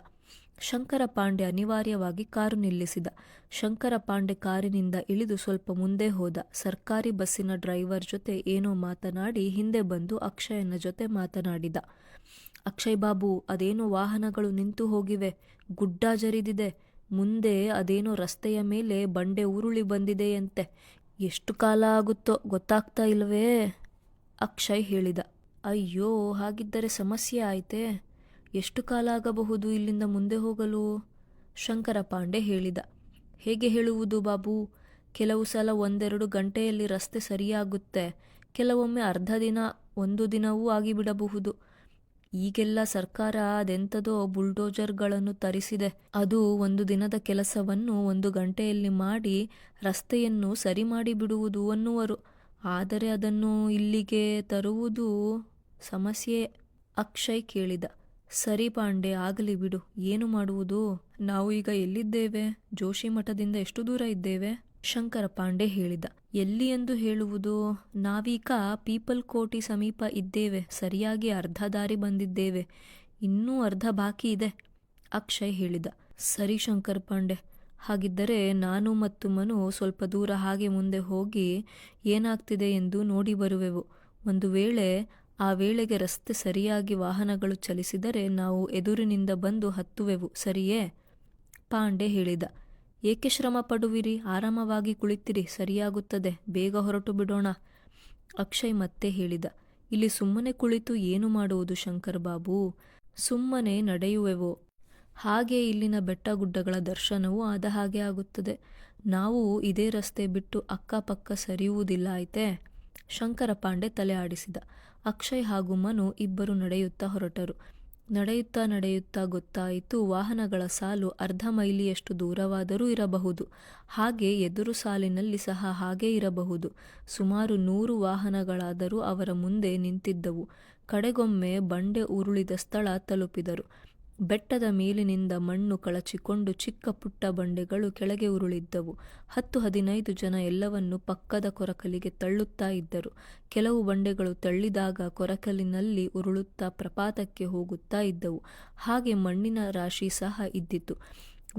ಶಂಕರ ಪಾಂಡೆ ಅನಿವಾರ್ಯವಾಗಿ ಕಾರು ನಿಲ್ಲಿಸಿದ. ಶಂಕರ ಪಾಂಡೆ ಕಾರಿನಿಂದ ಇಳಿದು ಸ್ವಲ್ಪ ಮುಂದೆ ಹೋದ. ಸರ್ಕಾರಿ ಬಸ್ಸಿನ ಡ್ರೈವರ್ ಜೊತೆ ಏನೋ ಮಾತನಾಡಿ ಹಿಂದೆ ಬಂದು ಅಕ್ಷಯನ ಜೊತೆ ಮಾತನಾಡಿದ. ಅಕ್ಷಯ್ ಬಾಬು, ಅದೇನೋ ವಾಹನಗಳು ನಿಂತು ಹೋಗಿವೆ, ಗುಡ್ಡ ಜರಿದಿದೆ, ಮುಂದೆ ಅದೇನೋ ರಸ್ತೆಯ ಮೇಲೆ ಬಂಡೆ ಉರುಳಿ ಬಂದಿದೆಯಂತೆ. ಎಷ್ಟು ಕಾಲ ಆಗುತ್ತೋ ಗೊತ್ತಾಗ್ತಾ ಇಲ್ಲವೇ? ಅಕ್ಷಯ್ ಹೇಳಿದ. ಅಯ್ಯೋ, ಹಾಗಿದ್ದರೆ ಸಮಸ್ಯೆ ಆಯ್ತೇ. ಎಷ್ಟು ಕಾಲ ಆಗಬಹುದು ಇಲ್ಲಿಂದ ಮುಂದೆ ಹೋಗಲು? ಶಂಕರ ಪಾಂಡೆ ಹೇಳಿದ. ಹೇಗೆ ಹೇಳುವುದು ಬಾಬು, ಕೆಲವು ಸಲ 1-2 ಗಂಟೆಯಲ್ಲಿ ರಸ್ತೆ ಸರಿಯಾಗುತ್ತೆ, ಕೆಲವೊಮ್ಮೆ ಅರ್ಧ ದಿನ, 1 ದಿನವೂ ಆಗಿಬಿಡಬಹುದು. ಈಗೆಲ್ಲ ಸರ್ಕಾರ ಅದೆಂಥದೋ ಬುಲ್ಡೋಜರ್ಗಳನ್ನು ತರಿಸಿದೆ. ಅದು 1 ದಿನದ ಕೆಲಸವನ್ನು 1 ಗಂಟೆಯಲ್ಲಿ ಮಾಡಿ ರಸ್ತೆಯನ್ನು ಸರಿ ಮಾಡಿ ಬಿಡುವುದು ಅನ್ನುವರು. ಆದರೆ ಅದನ್ನು ಇಲ್ಲಿಗೆ ತರುವುದು ಸಮಸ್ಯೆ. ಅಕ್ಷಯ್ ಕೇಳಿದ. ಸರಿ ಪಾಂಡೆ, ಆಗಲಿ ಬಿಡು, ಏನು ಮಾಡುವುದು? ನಾವು ಈಗ ಎಲ್ಲಿದ್ದೇವೆ? ಜೋಶಿಮಠದಿಂದ ಎಷ್ಟು ದೂರ ಇದ್ದೇವೆ? ಶಂಕರ ಪಾಂಡೆ ಹೇಳಿದ. ಎಲ್ಲಿ ಎಂದು ಹೇಳುವುದು? ನಾವೀಗ ಪೀಪಲ್ ಕೋಟಿ ಸಮೀಪ ಇದ್ದೇವೆ. ಸರಿಯಾಗಿ ಅರ್ಧ ದಾರಿ ಬಂದಿದ್ದೇವೆ, ಇನ್ನೂ ಅರ್ಧ ಬಾಕಿ ಇದೆ. ಅಕ್ಷಯ್ ಹೇಳಿದ. ಸರಿ ಶಂಕರ್ ಪಾಂಡೆ, ಹಾಗಿದ್ದರೆ ನಾನು ಮತ್ತು ಮನು ಸ್ವಲ್ಪ ದೂರ ಹಾಗೆ ಮುಂದೆ ಹೋಗಿ ಏನಾಗ್ತಿದೆ ಎಂದು ನೋಡಿ ಬರುವೆವು. ಒಂದು ವೇಳೆ ಆ ವೇಳೆಗೆ ರಸ್ತೆ ಸರಿಯಾಗಿ ವಾಹನಗಳು ಚಲಿಸಿದರೆ ನಾವು ಎದುರಿನಿಂದ ಬಂದು ಹತ್ತುವೆವು, ಸರಿಯೇ? ಪಾಂಡೆ ಹೇಳಿದ. ಏಕೆ ಶ್ರಮ ಪಡುವಿರಿ, ಆರಾಮವಾಗಿ ಕುಳಿತಿರಿ, ಸರಿಯಾಗುತ್ತದೆ, ಬೇಗ ಹೊರಟು ಬಿಡೋಣ. ಅಕ್ಷಯ್ ಮತ್ತೆ ಹೇಳಿದ. ಇಲ್ಲಿ ಸುಮ್ಮನೆ ಕುಳಿತು ಏನು ಮಾಡುವುದು ಶಂಕರ್ ಬಾಬು? ಸುಮ್ಮನೆ ನಡೆಯುವೆವೋ, ಹಾಗೆ ಇಲ್ಲಿನ ಬೆಟ್ಟಗುಡ್ಡಗಳ ದರ್ಶನವೂ ಆದ ಹಾಗೆ ಆಗುತ್ತದೆ. ನಾವು ಇದೇ ರಸ್ತೆ ಬಿಟ್ಟು ಅಕ್ಕಪಕ್ಕ ಸರಿಯುವುದಿಲ್ಲ ಆಯ್ತೆ? ಶಂಕರ ಪಾಂಡೆ ತಲೆ ಆಡಿಸಿದ. ಅಕ್ಷಯ್ ಹಾಗೂ ಮನು ಇಬ್ಬರು ನಡೆಯುತ್ತಾ ಹೊರಟರು. ನಡೆಯುತ್ತಾ ನಡೆಯುತ್ತಾ ಗೊತ್ತಾಯಿತು, ವಾಹನಗಳ ಸಾಲು ಅರ್ಧ ಮೈಲಿಯಷ್ಟು ದೂರವಾದರೂ ಇರಬಹುದು. ಹಾಗೆ ಎದುರು ಸಾಲಿನಲ್ಲಿ ಸಹ ಹಾಗೇ ಇರಬಹುದು. ಸುಮಾರು 100 ವಾಹನಗಳಾದರೂ ಅವರ ಮುಂದೆ ನಿಂತಿದ್ದವು. ಕಡೆಗೊಮ್ಮೆ ಬಂಡೆ ಉರುಳಿದ ಸ್ಥಳ ತಲುಪಿದರು. ಬೆಟ್ಟದ ಮೇಲಿನಿಂದ ಮಣ್ಣು ಕಳಚಿಕೊಂಡು ಚಿಕ್ಕ ಪುಟ್ಟ ಬಂಡೆಗಳು ಕೆಳಗೆ ಉರುಳಿದ್ದವು. 10-15 ಜನ ಎಲ್ಲವನ್ನು ಪಕ್ಕದ ಕೊರಕಲಿಗೆ ತಳ್ಳುತ್ತಾ ಇದ್ದರು. ಕೆಲವು ಬಂಡೆಗಳು ತಳ್ಳಿದಾಗ ಕೊರಕಲಿನಲ್ಲಿ ಉರುಳುತ್ತಾ ಪ್ರಪಾತಕ್ಕೆ ಹೋಗುತ್ತಾ ಇದ್ದವು. ಹಾಗೆ ಮಣ್ಣಿನ ರಾಶಿ ಸಹ ಇದ್ದಿತು.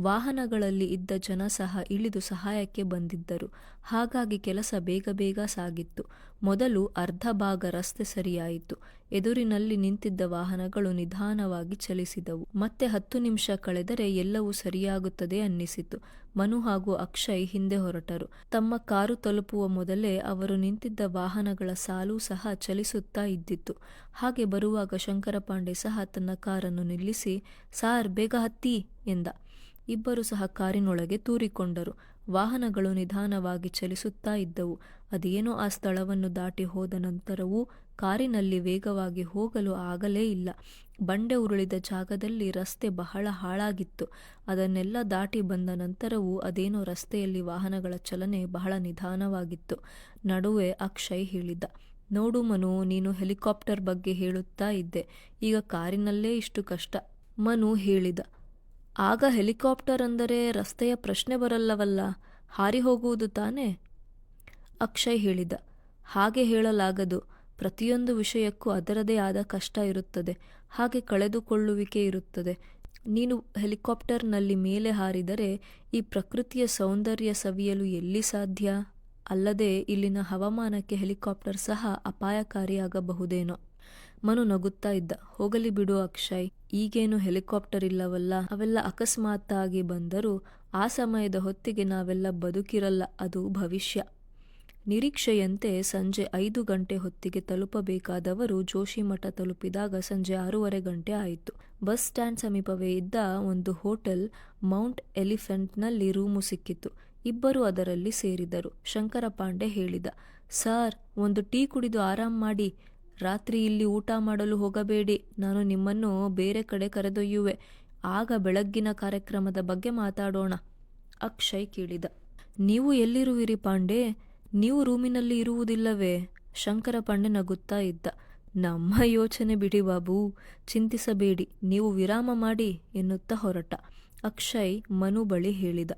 ವಾಹನಗಳಲ್ಲಿ ಇದ್ದ ಜನ ಸಹ ಇಳಿದು ಸಹಾಯಕ್ಕೆ ಬಂದಿದ್ದರು. ಹಾಗಾಗಿ ಕೆಲಸ ಬೇಗ ಬೇಗ ಸಾಗಿತ್ತು. ಮೊದಲು ಅರ್ಧ ಭಾಗ ರಸ್ತೆ ಸರಿಯಾಯಿತು. ಎದುರಿನಲ್ಲಿ ನಿಂತಿದ್ದ ವಾಹನಗಳು ನಿಧಾನವಾಗಿ ಚಲಿಸಿದವು. ಮತ್ತೆ 10 ನಿಮಿಷ ಕಳೆದರೆ ಎಲ್ಲವೂ ಸರಿಯಾಗುತ್ತದೆ ಅನ್ನಿಸಿತು. ಮನು ಹಾಗೂ ಅಕ್ಷಯ್ ಹಿಂದೆ ಹೊರಟರು. ತಮ್ಮ ಕಾರು ತಲುಪುವ ಮೊದಲೇ ಅವರು ನಿಂತಿದ್ದ ವಾಹನಗಳ ಸಾಲು ಸಹ ಚಲಿಸುತ್ತಾ ಇದ್ದಿತು. ಹಾಗೆ ಬರುವಾಗ ಶಂಕರಪಾಂಡೆ ಸಹ ತನ್ನ ಕಾರನ್ನು ನಿಲ್ಲಿಸಿ, "ಸಾರ್, ಬೇಗ ಹತ್ತಿ" ಎಂದ. ಇಬ್ಬರು ಸಹ ಕಾರಿನೊಳಗೆ ತೂರಿಕೊಂಡರು. ವಾಹನಗಳು ನಿಧಾನವಾಗಿ ಚಲಿಸುತ್ತಾ ಇದ್ದವು. ಅದೇನೋ ಆ ಸ್ಥಳವನ್ನು ದಾಟಿ ಹೋದ ನಂತರವೂ ಕಾರಿನಲ್ಲಿ ವೇಗವಾಗಿ ಹೋಗಲು ಆಗಲೇ ಇಲ್ಲ. ಬಂಡೆ ಉರುಳಿದ ಜಾಗದಲ್ಲಿ ರಸ್ತೆ ಬಹಳ ಹಾಳಾಗಿತ್ತು. ಅದನ್ನೆಲ್ಲ ದಾಟಿ ಬಂದ ನಂತರವೂ ಅದೇನೋ ರಸ್ತೆಯಲ್ಲಿ ವಾಹನಗಳ ಚಲನೆ ಬಹಳ ನಿಧಾನವಾಗಿತ್ತು. ನಡುವೆ ಅಕ್ಷಯ್ ಹೇಳಿದ, "ನೋಡು ಮನು, ನೀನು ಹೆಲಿಕಾಪ್ಟರ್ ಬಗ್ಗೆ ಹೇಳುತ್ತಾ ಇದ್ದೆ. ಈಗ ಕಾರಿನಲ್ಲೇ ಇಷ್ಟು ಕಷ್ಟ." ಮನು ಹೇಳಿದ, "ಆಗ ಹೆಲಿಕಾಪ್ಟರ್ ಅಂದರೆ ರಸ್ತೆಯ ಪ್ರಶ್ನೆ ಬರಲ್ಲವಲ್ಲ, ಹಾರಿ ಹೋಗುವುದು ತಾನೇ?" ಅಕ್ಷಯ್ ಹೇಳಿದ, "ಹಾಗೆ ಹೇಳಲಾಗದು. ಪ್ರತಿಯೊಂದು ವಿಷಯಕ್ಕೂ ಅದರದೇ ಆದ ಕಷ್ಟ ಇರುತ್ತದೆ. ಹಾಗೆ ಕಳೆದುಕೊಳ್ಳುವಿಕೆ ಇರುತ್ತದೆ. ನೀನು ಹೆಲಿಕಾಪ್ಟರ್ನಲ್ಲಿ ಮೇಲೆ ಹಾರಿದರೆ ಈ ಪ್ರಕೃತಿಯ ಸೌಂದರ್ಯ ಸವಿಯಲು ಎಲ್ಲಿ ಸಾಧ್ಯ? ಅಲ್ಲದೆ ಇಲ್ಲಿನ ಹವಾಮಾನಕ್ಕೆ ಹೆಲಿಕಾಪ್ಟರ್ ಸಹ ಅಪಾಯಕಾರಿಯಾಗಬಹುದೇನೋ." ಮನು ನಗುತ್ತಾ ಇದ್ದ, "ಹೋಗಲಿ ಬಿಡು ಅಕ್ಷಯ್, ಈಗೇನು ಹೆಲಿಕಾಪ್ಟರ್ ಇಲ್ಲವಲ್ಲ. ಅವೆಲ್ಲ ಅಕಸ್ಮಾತ್ತಾಗಿ ಬಂದರೂ ಆ ಸಮಯದ ಹೊತ್ತಿಗೆ ನಾವೆಲ್ಲ ಬದುಕಿರಲ್ಲ. ಅದು ಭವಿಷ್ಯ." ನಿರೀಕ್ಷೆಯಂತೆ ಸಂಜೆ 5 ಗಂಟೆ ಹೊತ್ತಿಗೆ ತಲುಪಬೇಕಾದವರು ಜೋಶಿಮಠ ತಲುಪಿದಾಗ ಸಂಜೆ 6:30 ಗಂಟೆ ಆಯಿತು. ಬಸ್ ಸ್ಟ್ಯಾಂಡ್ ಸಮೀಪವೇ ಇದ್ದ ಒಂದು ಹೋಟೆಲ್ ಮೌಂಟ್ ಎಲಿಫೆಂಟ್ನಲ್ಲಿ ರೂಮು ಸಿಕ್ಕಿತು. ಇಬ್ಬರು ಅದರಲ್ಲಿ ಸೇರಿದರು. ಶಂಕರಪಾಂಡೆ ಹೇಳಿದ, "ಸಾರ್, ಒಂದು ಟೀ ಕುಡಿದು ಆರಾಮ್ ಮಾಡಿ. ರಾತ್ರಿ ಇಲ್ಲಿ ಊಟ ಮಾಡಲು ಹೋಗಬೇಡಿ. ನಾನು ನಿಮ್ಮನ್ನು ಬೇರೆ ಕಡೆ ಕರೆದೊಯ್ಯುವೆ. ಆಗ ಬೆಳಗ್ಗಿನ ಕಾರ್ಯಕ್ರಮದ ಬಗ್ಗೆ ಮಾತಾಡೋಣ." ಅಕ್ಷಯ್ ಕೇಳಿದ, "ನೀವು ಎಲ್ಲಿರುವಿರಿ ಪಾಂಡೆ? ನೀವು ರೂಮಿನಲ್ಲಿ ಇರುವುದಿಲ್ಲವೇ?" ಶಂಕರಪಾಂಡೆ ನಗುತ್ತಾ ಇದ್ದ, "ನಮ್ಮ ಯೋಚನೆ ಬಿಡಿ ಬಾಬು, ಚಿಂತಿಸಬೇಡಿ. ನೀವು ವಿರಾಮ ಮಾಡಿ" ಎನ್ನುತ್ತಾ ಹೊರಟ. ಅಕ್ಷಯ್ ಮನು ಬಳಿ ಹೇಳಿದ,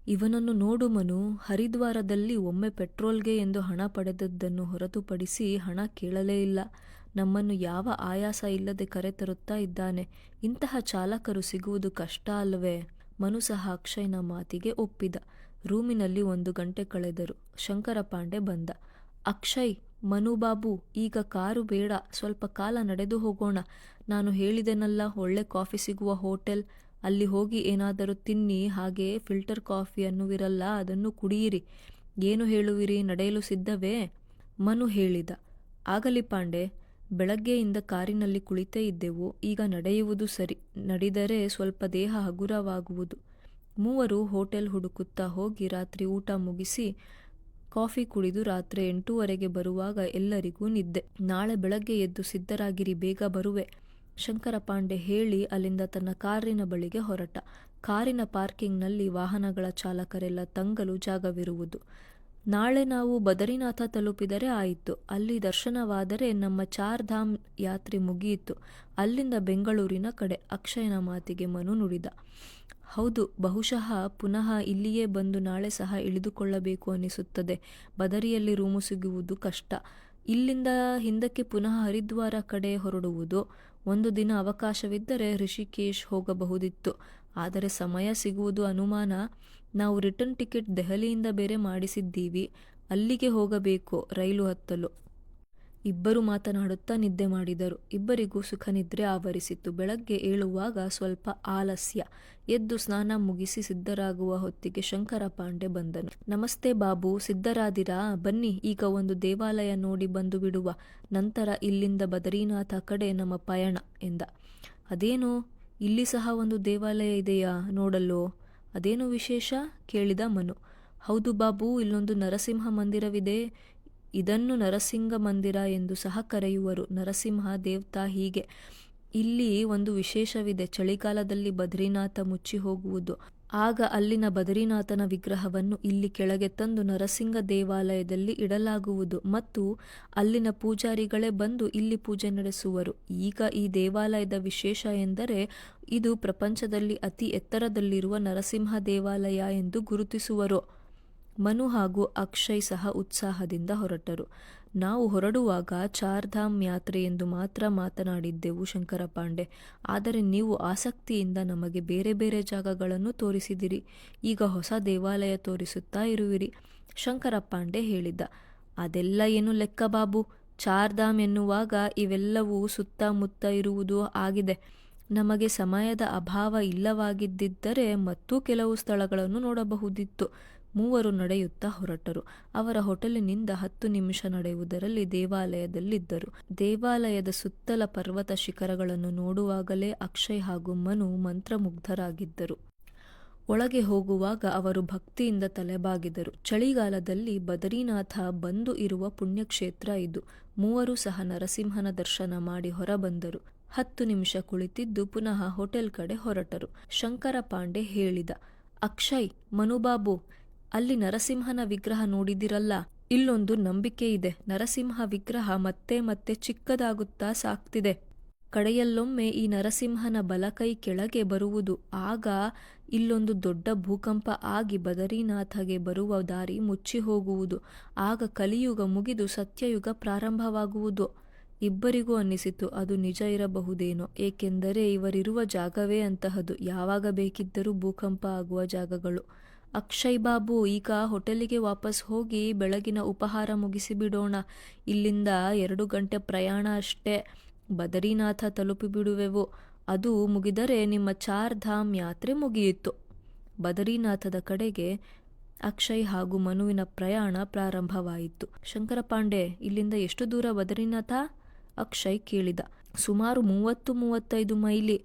"ಇವನನ್ನು ನೋಡು ಮನು, ಹರಿದ್ವಾರದಲ್ಲಿ ಒಮ್ಮೆ ಪೆಟ್ರೋಲ್ಗೆ ಎಂದು ಹಣ ಪಡೆದದ್ದನ್ನು ಹೊರತುಪಡಿಸಿ ಹಣ ಕೇಳಲೇ ಇಲ್ಲ. ನಮ್ಮನ್ನು ಯಾವ ಆಯಾಸ ಇಲ್ಲದೆ ಕರೆತರುತ್ತಾ ಇದ್ದಾನೆ. ಇಂತಹ ಚಾಲಕರು ಸಿಗುವುದು ಕಷ್ಟ ಅಲ್ವೇ?" ಮನು ಸಹ ಅಕ್ಷಯ್ನ ಮಾತಿಗೆ ಒಪ್ಪಿದ. ರೂಮಿನಲ್ಲಿ 1 ಗಂಟೆ ಕಳೆದರು. ಶಂಕರಪಾಂಡೆ ಬಂದ. "ಅಕ್ಷಯ್, ಮನು ಬಾಬು, ಈಗ ಕಾರು ಬೇಡ, ಸ್ವಲ್ಪ ಕಾಲ ನಡೆದು ಹೋಗೋಣ. ನಾನು ಹೇಳಿದೆನಲ್ಲ, ಒಳ್ಳೆ ಕಾಫಿ ಸಿಗುವ ಹೋಟೆಲ್. ಅಲ್ಲಿ ಹೋಗಿ ಏನಾದರೂ ತಿನ್ನಿ. ಹಾಗೆ ಫಿಲ್ಟರ್ ಕಾಫಿ ಅನ್ನುವಿರಲ್ಲ, ಅದನ್ನು ಕುಡಿಯಿರಿ. ಏನು ಹೇಳುವಿರಿ, ನಡೆಯಲು ಸಿದ್ಧವೇ?" ಮನು ಹೇಳಿದ, "ಆಗಲಿ ಪಾಂಡೆ. ಬೆಳಗ್ಗೆಯಿಂದ ಕಾರಿನಲ್ಲಿ ಕುಳಿತೇ ಇದ್ದೆವು. ಈಗ ನಡೆಯುವುದು ಸರಿ. ನಡೆದರೆ ಸ್ವಲ್ಪ ದೇಹ ಹಗುರವಾಗುವುದು." ಮೂವರು ಹೋಟೆಲ್ ಹುಡುಕುತ್ತಾ ಹೋಗಿ ರಾತ್ರಿ ಊಟ ಮುಗಿಸಿ ಕಾಫಿ ಕುಡಿದು ರಾತ್ರಿ 8:30ಗೆ ಬರುವಾಗ ಎಲ್ಲರಿಗೂ ನಿದ್ದೆ. "ನಾಳೆ ಬೆಳಗ್ಗೆ ಎದ್ದು ಸಿದ್ಧರಾಗಿರಿ, ಬೇಗ ಬರುವೆ." ಶಂಕರಪಾಂಡೆ ಹೇಳಿ ಅಲ್ಲಿಂದ ತನ್ನ ಕಾರಿನ ಬಳಿಗೆ ಹೊರಟ. ಕಾರಿನ ಪಾರ್ಕಿಂಗ್ನಲ್ಲಿ ವಾಹನಗಳ ಚಾಲಕರೆಲ್ಲ ತಂಗಲು ಜಾಗವಿರುವುದು. ನಾಳೆ ನಾವು ಬದರಿನಾಥ ತಲುಪಿದರೆ ಆಯಿತು. ಅಲ್ಲಿ ದರ್ಶನವಾದರೆ ನಮ್ಮ 4 ಧಾಮ್ ಯಾತ್ರೆ ಮುಗಿಯಿತು. ಅಲ್ಲಿಂದ ಬೆಂಗಳೂರಿನ ಕಡೆ. ಅಕ್ಷಯನ ಮಾತಿಗೆ ಮನು ನುಡಿದ, "ಹೌದು, ಬಹುಶಃ ಪುನಃ ಇಲ್ಲಿಯೇ ಬಂದು ನಾಳೆ ಸಹ ಇಳಿದುಕೊಳ್ಳಬೇಕು ಅನ್ನಿಸುತ್ತದೆ. ಬದರಿಯಲ್ಲಿ ರೂಮು ಸಿಗುವುದು ಕಷ್ಟ. ಇಲ್ಲಿಂದ ಹಿಂದಕ್ಕೆ ಪುನಃ ಹರಿದ್ವಾರ ಕಡೆ ಹೊರಡುವುದು. 1 ದಿನ ಅವಕಾಶವಿದ್ದರೆ ರಿಷಿಕೇಶ್ ಹೋಗಬಹುದಿತ್ತು. ಆದರೆ ಸಮಯ ಸಿಗುವುದು ಅನುಮಾನ. ನಾವು ರಿಟರ್ನ್ ಟಿಕೆಟ್ ದೆಹಲಿಯಿಂದ ಬೇರೆ ಮಾಡಿಸಿದ್ದೀವಿ. ಅಲ್ಲಿಗೆ ಹೋಗಬೇಕು ರೈಲು ಹತ್ತಲು." ಇಬ್ಬರು ಮಾತನಾಡುತ್ತಾ ನಿದ್ದೆ ಮಾಡಿದರು. ಇಬ್ಬರಿಗೂ ಸುಖ ನಿದ್ರೆ ಆವರಿಸಿತು. ಬೆಳಗ್ಗೆ ಏಳುವಾಗ ಸ್ವಲ್ಪ ಆಲಸ್ಯ. ಎದ್ದು ಸ್ನಾನ ಮುಗಿಸಿ ಸಿದ್ಧರಾಗುವ ಹೊತ್ತಿಗೆ ಶಂಕರಪಾಂಡೆ ಬಂದನು. "ನಮಸ್ತೆ ಬಾಬು, ಸಿದ್ಧರಾದಿರಾ? ಬನ್ನಿ, ಈಗ ಒಂದು ದೇವಾಲಯ ನೋಡಿ ಬಂದು ಬಿಡುವ. ನಂತರ ಇಲ್ಲಿಂದ ಬದರಿನಾಥ ಕಡೆ ನಮ್ಮ ಪಯಣ" ಎಂದ. "ಅದೇನು, ಇಲ್ಲಿ ಸಹ ಒಂದು ದೇವಾಲಯ ಇದೆಯಾ ನೋಡಲು? ಅದೇನು ವಿಶೇಷ?" ಕೇಳಿದ ಮನು. "ಹೌದು ಬಾಬು, ಇಲ್ಲೊಂದು ನರಸಿಂಹ ಮಂದಿರವಿದೆ. ಇದನ್ನು ನರಸಿಂಗ ಮಂದಿರ ಎಂದು ಸಹ ಕರೆಯುವರು. ನರಸಿಂಹ ದೇವತಾ ಹೀಗೆ. ಇಲ್ಲಿ ಒಂದು ವಿಶೇಷವಿದೆ. ಚಳಿಗಾಲದಲ್ಲಿ ಬದ್ರಿನಾಥ ಮುಚ್ಚಿ ಹೋಗುವುದು. ಆಗ ಅಲ್ಲಿನ ಬದ್ರಿನಾಥನ ವಿಗ್ರಹವನ್ನು ಇಲ್ಲಿ ಕೆಳಗೆ ತಂದು ನರಸಿಂಹ ದೇವಾಲಯದಲ್ಲಿ ಇಡಲಾಗುವುದು ಮತ್ತು ಅಲ್ಲಿನ ಪೂಜಾರಿಗಳೇ ಬಂದು ಇಲ್ಲಿ ಪೂಜೆ ನಡೆಸುವರು. ಈಗ ಈ ದೇವಾಲಯದ ವಿಶೇಷ ಎಂದರೆ ಇದು ಪ್ರಪಂಚದಲ್ಲಿ ಅತಿ ಎತ್ತರದಲ್ಲಿರುವ ನರಸಿಂಹ ದೇವಾಲಯ ಎಂದು ಗುರುತಿಸುವರು. ಮನು ಹಾಗೂ ಅಕ್ಷಯ್ ಸಹ ಉತ್ಸಾಹದಿಂದ ಹೊರಟರು. ನಾವು ಹೊರಡುವಾಗ ಚಾರ್ಧಾಮ್ ಯಾತ್ರೆ ಎಂದು ಮಾತ್ರ ಮಾತನಾಡಿದ್ದೆವು ಶಂಕರ ಪಾಂಡೆ. ಆದರೆ ನೀವು ಆಸಕ್ತಿಯಿಂದ ನಮಗೆ ಬೇರೆ ಬೇರೆ ಜಾಗಗಳನ್ನು ತೋರಿಸಿದಿರಿ. ಈಗ ಹೊಸ ದೇವಾಲಯ ತೋರಿಸುತ್ತಾ ಇರುವಿರಿ, ಶಂಕರ ಪಾಂಡೆ ಹೇಳಿದ್ದ. ಅದೆಲ್ಲ ಏನು ಲೆಕ್ಕ ಬಾಬು, ಚಾರ್ಧಾಮ್ ಎನ್ನುವಾಗ ಇವೆಲ್ಲವೂ ಸುತ್ತಮುತ್ತ ಇರುವುದು ಆಗಿದೆ. ನಮಗೆ ಸಮಯದ ಅಭಾವ ಇಲ್ಲವಾಗಿದ್ದರೆ ಮತ್ತೂ ಕೆಲವು ಸ್ಥಳಗಳನ್ನು ನೋಡಬಹುದಿತ್ತು. ಮೂವರು ನಡೆಯುತ್ತಾ ಹೊರಟರು. ಅವರ ಹೋಟೆಲಿನಿಂದ 10 ನಿಮಿಷ ನಡೆಯುವುದರಲ್ಲಿ ದೇವಾಲಯದಲ್ಲಿದ್ದರು. ದೇವಾಲಯದ ಸುತ್ತಲ ಪರ್ವತ ಶಿಖರಗಳನ್ನು ನೋಡುವಾಗಲೇ ಅಕ್ಷಯ್ ಹಾಗೂ ಮನು ಮಂತ್ರಮುಗ್ಧರಾಗಿದ್ದರು. ಒಳಗೆ ಹೋಗುವಾಗ ಅವರು ಭಕ್ತಿಯಿಂದ ತಲೆಬಾಗಿದರು. ಚಳಿಗಾಲದಲ್ಲಿ ಬದರಿನಾಥ ಬಂದು ಇರುವ ಪುಣ್ಯಕ್ಷೇತ್ರ ಇದು. ಮೂವರು ಸಹ ನರಸಿಂಹನ ದರ್ಶನ ಮಾಡಿ ಹೊರಬಂದರು. 10 ನಿಮಿಷ ಕುಳಿತಿದ್ದು ಪುನಃ ಹೋಟೆಲ್ ಕಡೆ ಹೊರಟರು. ಶಂಕರ ಪಾಂಡೆ ಹೇಳಿದ, ಅಕ್ಷಯ್, ಮನುಬಾಬು, ಅಲ್ಲಿ ನರಸಿಂಹನ ವಿಗ್ರಹ ನೋಡಿದಿರಲ್ಲ? ಇಲ್ಲೊಂದು ನಂಬಿಕೆ ಇದೆ. ನರಸಿಂಹ ವಿಗ್ರಹ ಮತ್ತೆ ಮತ್ತೆ ಚಿಕ್ಕದಾಗುತ್ತಾ ಸಾಗ್ತಿದೆ. ಕಡೆಯಲ್ಲೊಮ್ಮೆ ಈ ನರಸಿಂಹನ ಬಲಕೈ ಕೆಳಗೆ ಬರುವುದು. ಆಗ ಇಲ್ಲೊಂದು ದೊಡ್ಡ ಭೂಕಂಪ ಆಗಿ ಬದರಿನಾಥಗೆ ಬರುವ ದಾರಿ ಮುಚ್ಚಿ ಹೋಗುವುದು. ಆಗ ಕಲಿಯುಗ ಮುಗಿದು ಸತ್ಯಯುಗ ಪ್ರಾರಂಭವಾಗುವುದು. ಇಬ್ಬರಿಗೂ ಅನ್ನಿಸಿತು ಅದು ನಿಜ ಇರಬಹುದೇನೋ, ಏಕೆಂದರೆ ಇವರಿರುವ ಜಾಗವೇ ಅಂತಹದು. ಯಾವಾಗ ಬೇಕಿದ್ದರೂ ಭೂಕಂಪ ಆಗುವ ಜಾಗಗಳು. ಅಕ್ಷಯ್ ಬಾಬು, ಈಗ ಹೋಟೆಲಿಗೆ ವಾಪಸ್ ಹೋಗಿ ಬೆಳಗಿನ ಉಪಹಾರ ಮುಗಿಸಿಬಿಡೋಣ. ಇಲ್ಲಿಂದ 2 ಗಂಟೆ ಪ್ರಯಾಣ ಅಷ್ಟೇ. ಬದರಿನಾಥ ತಲುಪಿಬಿಡುವೆವು. ಅದು ಮುಗಿದರೆ ನಿಮ್ಮ ಚಾರ್ಧಾಮ್ ಯಾತ್ರೆ ಮುಗಿಯಿತು. ಬದರಿನಾಥದ ಕಡೆಗೆ ಅಕ್ಷಯ್ ಹಾಗೂ ಮನುವಿನ ಪ್ರಯಾಣ ಪ್ರಾರಂಭವಾಯಿತು. ಶಂಕರ ಪಾಂಡೆ, ಇಲ್ಲಿಂದ ಎಷ್ಟು ದೂರ ಬದರಿನಾಥ? ಅಕ್ಷಯ್ ಕೇಳಿದ. ಸುಮಾರು 30-35 ಮೈಲಿ.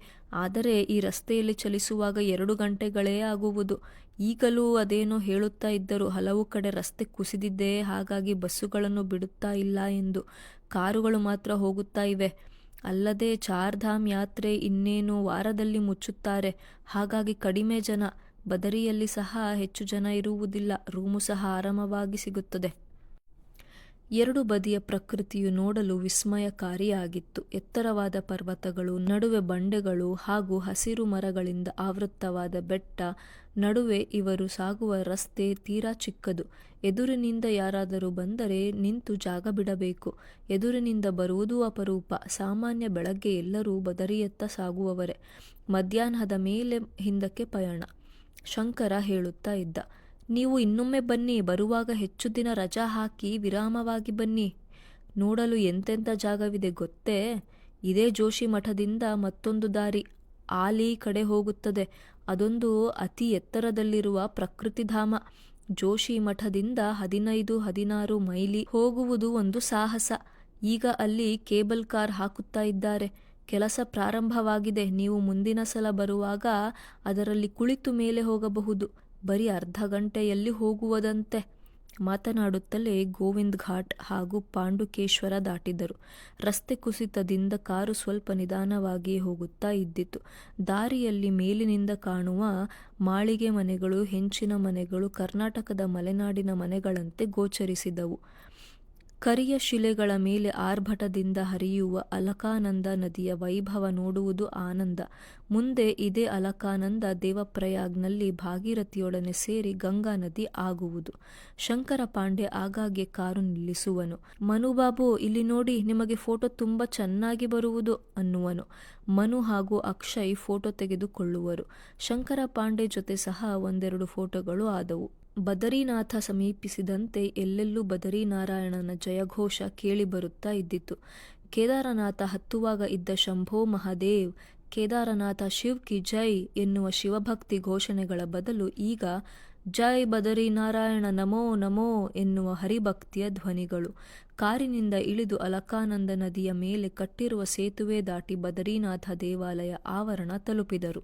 ಆದರೆ ಈ ರಸ್ತೆಯಲ್ಲಿ ಚಲಿಸುವಾಗ 2 ಗಂಟೆಗಳೇ ಆಗುವುದು. ಈಗಲೂ ಅದೇನೋ ಹೇಳುತ್ತಾ ಇದ್ದರು, ಹಲವು ಕಡೆ ರಸ್ತೆ ಕುಸಿದಿದೆ, ಹಾಗಾಗಿ ಬಸ್ಸುಗಳನ್ನು ಬಿಡುತ್ತಾ ಇಲ್ಲ ಎಂದು. ಕಾರುಗಳು ಮಾತ್ರ ಹೋಗುತ್ತಾ ಇವೆ. ಅಲ್ಲದೆ ಚಾರ್ಧಾಮ್ ಯಾತ್ರೆ ಇನ್ನೇನು ವಾರದಲ್ಲಿ ಮುಚ್ಚುತ್ತಾರೆ. ಹಾಗಾಗಿ ಕಡಿಮೆ ಜನ. ಬದರಿಯಲ್ಲಿ ಸಹ ಹೆಚ್ಚು ಜನ ಇರುವುದಿಲ್ಲ. ರೂಮು ಸಹ ಆರಾಮವಾಗಿ ಸಿಗುತ್ತದೆ. 2 ಬದಿಯ ಪ್ರಕೃತಿಯು ನೋಡಲು ವಿಸ್ಮಯಕಾರಿಯಾಗಿತ್ತು. ಎತ್ತರವಾದ ಪರ್ವತಗಳು, ನಡುವೆ ಬಂಡೆಗಳು ಹಾಗೂ ಹಸಿರು ಮರಗಳಿಂದ ಆವೃತ್ತವಾದ ಬೆಟ್ಟ. ನಡುವೆ ಇವರು ಸಾಗುವ ರಸ್ತೆ ತೀರಾ ಚಿಕ್ಕದು. ಎದುರಿನಿಂದ ಯಾರಾದರೂ ಬಂದರೆ ನಿಂತು ಜಾಗ ಬಿಡಬೇಕು. ಎದುರಿನಿಂದ ಬರುವುದೂ ಅಪರೂಪ. ಸಾಮಾನ್ಯ ಬೆಳಗ್ಗೆ ಎಲ್ಲರೂ ಬದರಿಯತ್ತ ಸಾಗುವವರೇ. ಮಧ್ಯಾಹ್ನದ ಮೇಲೆ ಹಿಂದಕ್ಕೆ ಪಯಣ. ಶಂಕರ ಹೇಳುತ್ತಾ ಇದ್ದ, ನೀವು ಇನ್ನೊಮ್ಮೆ ಬನ್ನಿ. ಬರುವಾಗ ಹೆಚ್ಚು ದಿನ ರಜಾ ಹಾಕಿ ವಿರಾಮವಾಗಿ ಬನ್ನಿ. ನೋಡಲು ಎಂತೆಂಥ ಜಾಗವಿದೆ ಗೊತ್ತೇ? ಇದೇ ಜೋಶಿ ಮಠದಿಂದ ಮತ್ತೊಂದು ದಾರಿ ಆಲಿ ಕಡೆ ಹೋಗುತ್ತದೆ. ಅದೊಂದು ಅತಿ ಎತ್ತರದಲ್ಲಿರುವ ಪ್ರಕೃತಿಧಾಮ. ಜೋಶಿ ಮಠದಿಂದ 15-16 ಮೈಲಿ ಹೋಗುವುದು ಒಂದು ಸಾಹಸ. ಈಗ ಅಲ್ಲಿ ಕೇಬಲ್ ಕಾರ್ ಹಾಕುತ್ತಾ ಇದ್ದಾರೆ. ಕೆಲಸ ಪ್ರಾರಂಭವಾಗಿದೆ. ನೀವು ಮುಂದಿನ ಸಲ ಬರುವಾಗ ಅದರಲ್ಲಿ ಕುಳಿತು ಮೇಲೆ ಹೋಗಬಹುದು. ಬರೀ ಅರ್ಧ ಗಂಟೆಯಲ್ಲಿ ಹೋಗುವುದಂತೆ. ಮಾತನಾಡುತ್ತಲೇ ಗೋವಿಂದ್ ಘಾಟ್ ಹಾಗೂ ಪಾಂಡುಕೇಶ್ವರ ದಾಟಿದರು. ರಸ್ತೆ ಕುಸಿತದಿಂದ ಕಾರು ಸ್ವಲ್ಪ ನಿಧಾನವಾಗಿಯೇ ಹೋಗುತ್ತಾ ಇದ್ದಿತು. ದಾರಿಯಲ್ಲಿ ಮೇಲಿನಿಂದ ಕಾಣುವ ಮಾಳಿಗೆ ಮನೆಗಳು, ಹೆಂಚಿನ ಮನೆಗಳು ಕರ್ನಾಟಕದ ಮಲೆನಾಡಿನ ಮನೆಗಳಂತೆ ಗೋಚರಿಸಿದವು. ಕರಿಯ ಶಿಲೆಗಳ ಮೇಲೆ ಆರ್ಭಟದಿಂದ ಹರಿಯುವ ಅಲಕಾನಂದ ನದಿಯ ವೈಭವ ನೋಡುವುದು ಆನಂದ. ಮುಂದೆ ಇದೇ ಅಲಕಾನಂದ ದೇವಪ್ರಯಾಗ್ನಲ್ಲಿ ಭಾಗೀರಥಿಯೊಡನೆ ಸೇರಿ ಗಂಗಾ ನದಿ ಆಗುವುದು. ಶಂಕರ ಪಾಂಡೆ ಆಗಾಗ್ಗೆ ಕಾರು ನಿಲ್ಲಿಸುವನು. ಮನುಬಾಬು, ಇಲ್ಲಿ ನೋಡಿ, ನಿಮಗೆ ಫೋಟೋ ತುಂಬ ಚೆನ್ನಾಗಿ ಬರುವುದು ಅನ್ನುವನು. ಮನು ಹಾಗೂ ಅಕ್ಷಯ್ ಫೋಟೋ ತೆಗೆದುಕೊಳ್ಳುವರು. ಶಂಕರ ಪಾಂಡೆ ಜೊತೆ ಸಹ 1-2 ಫೋಟೋಗಳು ಆದವು. ಬದರಿನಾಥ ಸಮೀಪಿಸಿದಂತೆ ಎಲ್ಲೆಲ್ಲೂ ಬದರಿನಾರಾಯಣನ ಜಯಘೋಷ ಕೇಳಿಬರುತ್ತಾ ಇದ್ದಿತು. ಕೇದಾರನಾಥ ಹತ್ತುವಾಗ ಇದ್ದ ಶಂಭೋ ಮಹಾದೇವ್, ಕೇದಾರನಾಥ ಶಿವ್ ಕಿ ಜೈ ಎನ್ನುವ ಶಿವಭಕ್ತಿ ಘೋಷಣೆಗಳ ಬದಲು ಈಗ ಜೈ ಬದರಿನಾರಾಯಣ ನಮೋ ನಮೋ ಎನ್ನುವ ಹರಿಭಕ್ತಿಯ ಧ್ವನಿಗಳು. ಕಾರಿನಿಂದ ಇಳಿದು ಅಲಕಾನಂದ ನದಿಯ ಮೇಲೆ ಕಟ್ಟಿರುವ ಸೇತುವೆ ದಾಟಿ ಬದರಿನಾಥ ದೇವಾಲಯ ಆವರಣ ತಲುಪಿದರು.